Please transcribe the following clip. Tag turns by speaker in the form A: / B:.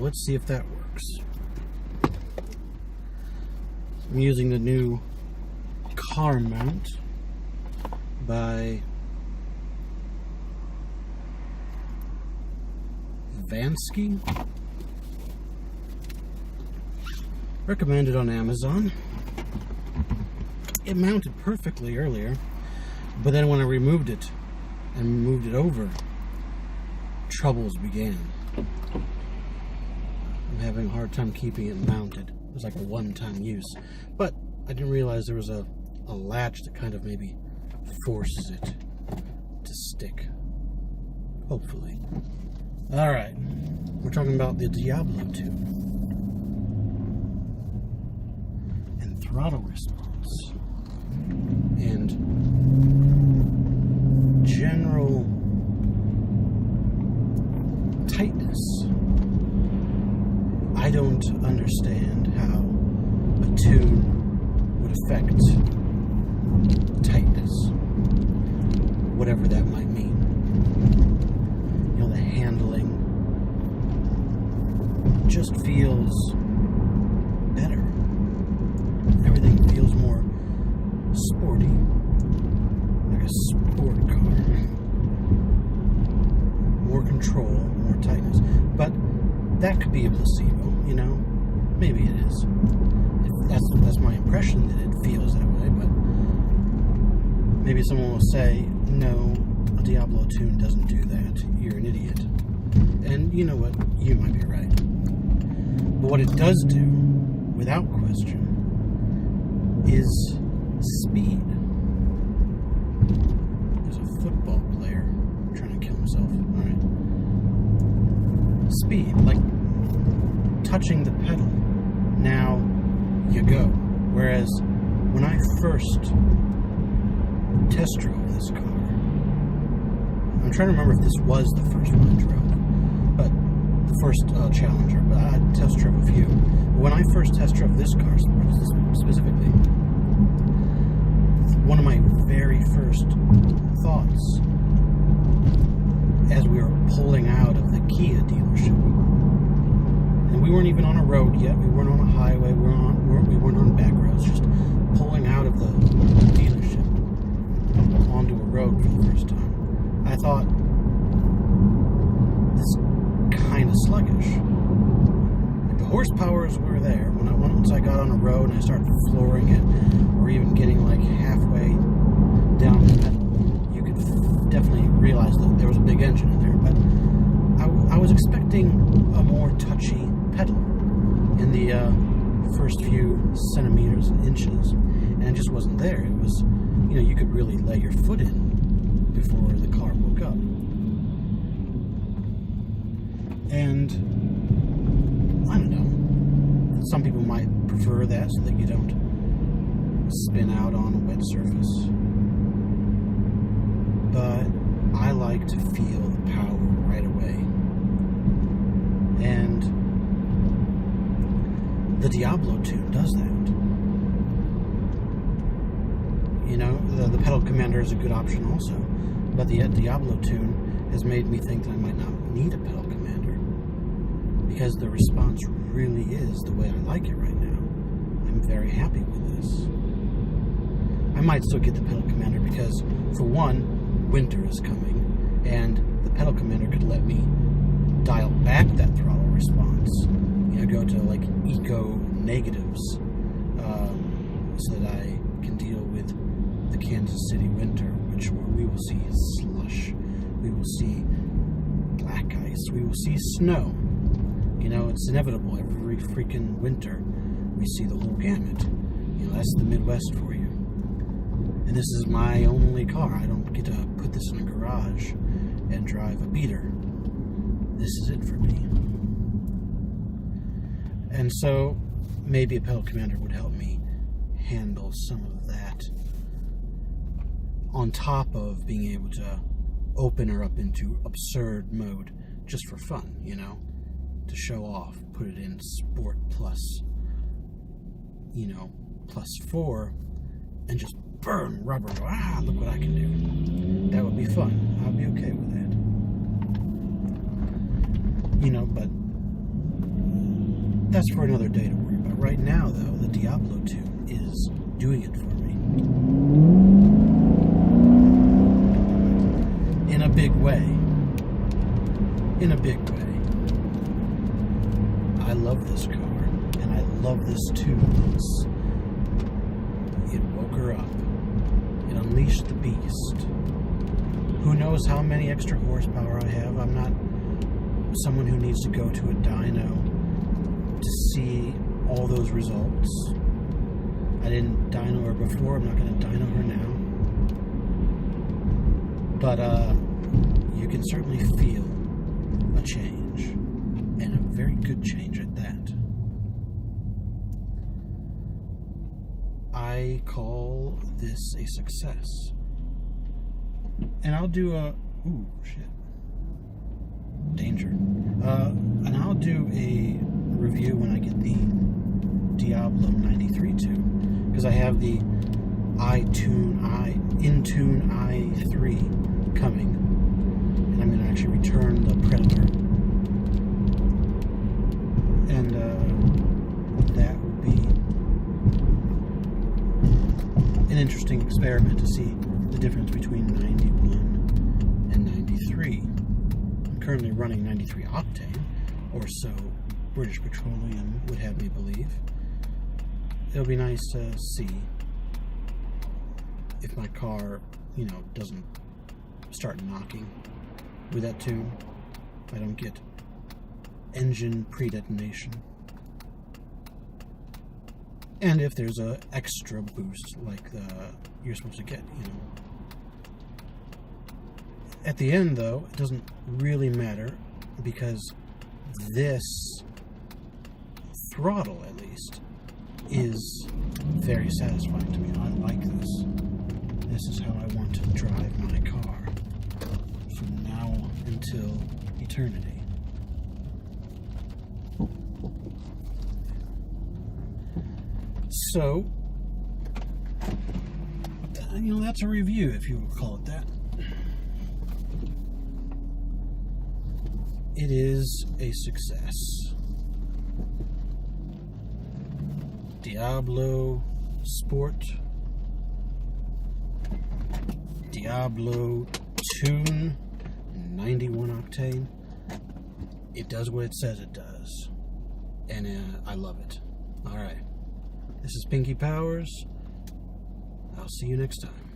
A: let's see if that works. I'm using the new car mount by Vansky. Recommended on Amazon. It mounted perfectly earlier, but then when I removed it and moved it over, troubles began. I'm having a hard time keeping it mounted. It was like a one-time use, but I didn't realize there was a latch that kind of maybe forces it to stick. Hopefully. Alright, we're talking about the Diablo Tune and throttle response and general tightness. I don't understand how a tune would affect tightness, whatever that might mean. You know, the handling just feels better. Everything feels more sporty, like a sport car. More control, more tightness. But that could be a placebo, you know? Maybe it is. That's my impression, that it feels that way, but maybe someone will say, no, a Diablo tune doesn't do that. You're an idiot. And you know what? You might be right. But what it does do, without question, is speed. There's a football player trying to kill himself. Alright. Speed, like touching the pedal. Now you go. Whereas when I first test drove this car, I'm trying to remember if this was the first one I drove, but the first Challenger, but I test drove a few. When I first test drove this car specifically, one of my very first thoughts as we were pulling out of the Kia dealership, and we weren't even on a road yet, we weren't on a highway, we weren't on back roads, just pulling out of the dealership onto a road for the first time, I thought, this is kind of sluggish. Like, the horsepowers were there. Once I got on a road and I started flooring it, or even getting like halfway down the pedal, you could definitely realize that there was a big engine in there. But I was expecting a more touchy pedal in the first few centimeters and inches, and it just wasn't there. It was, you know, you could really lay your foot in before the car woke up. And I don't know, some people might prefer that so that you don't spin out on a wet surface, but I like to feel the power right away. And the Diablo tune does that. You know, the pedal commander is a good option also, but the Diablo tune has made me think that I might not need a pedal commander, because the response really is the way I like it right now. I'm very happy with this. I might still get the pedal commander because, for one, winter is coming, and the pedal commander could let me dial back that throttle response. You know, go to like eco negatives, so that I can deal with the Kansas City winter, where we will see slush, we will see black ice, we will see snow. You know, it's inevitable. Every freaking winter, we see the whole gamut. You know, that's the Midwest for you. And this is my only car. I don't get to put this in a garage and drive a beater. This is it for me. And so, maybe a pedal commander would help me handle some of that, on top of being able to open her up into absurd mode just for fun, you know, to show off, put it in Sport Plus, you know, +4, and just burn rubber. Ah, look what I can do. That would be fun. I'd be okay with that. You know, but That's for another day to worry about. Right now, though, the Diablo Tune is doing it for me. In a big way. In a big way. I love this car, and I love this tune. It woke her up. It unleashed the beast. Who knows how many extra horsepower I have? I'm not someone who needs to go to a dyno to see all those results. I didn't dyno her before. I'm not going to dyno her now. But you can certainly feel a change, and a very good change at that. I call this a success. And I'll do a... Ooh, shit. Danger. And I'll do a review when I get the Diablo 93 tune. Because I have the InTune i3 coming. And I'm going to actually return the Predator. And that will be an interesting experiment to see the difference between 91 and 93. I'm currently running 93 Octane, or so British Petroleum would have me believe. It'll be nice to see if my car, doesn't start knocking with that tune. If I don't get engine pre-detonation. And if there's a extra boost like you're supposed to get, At the end, though, it doesn't really matter because this throttle, at least, is very satisfying to me. I like this. This is how I want to drive my car from now until eternity. So, that's a review, if you would call it that. It is a success. DiabloSport, Diablo Tune, 91 Octane. It does what it says it does. And I love it. Alright. This is Pinky Powers. I'll see you next time.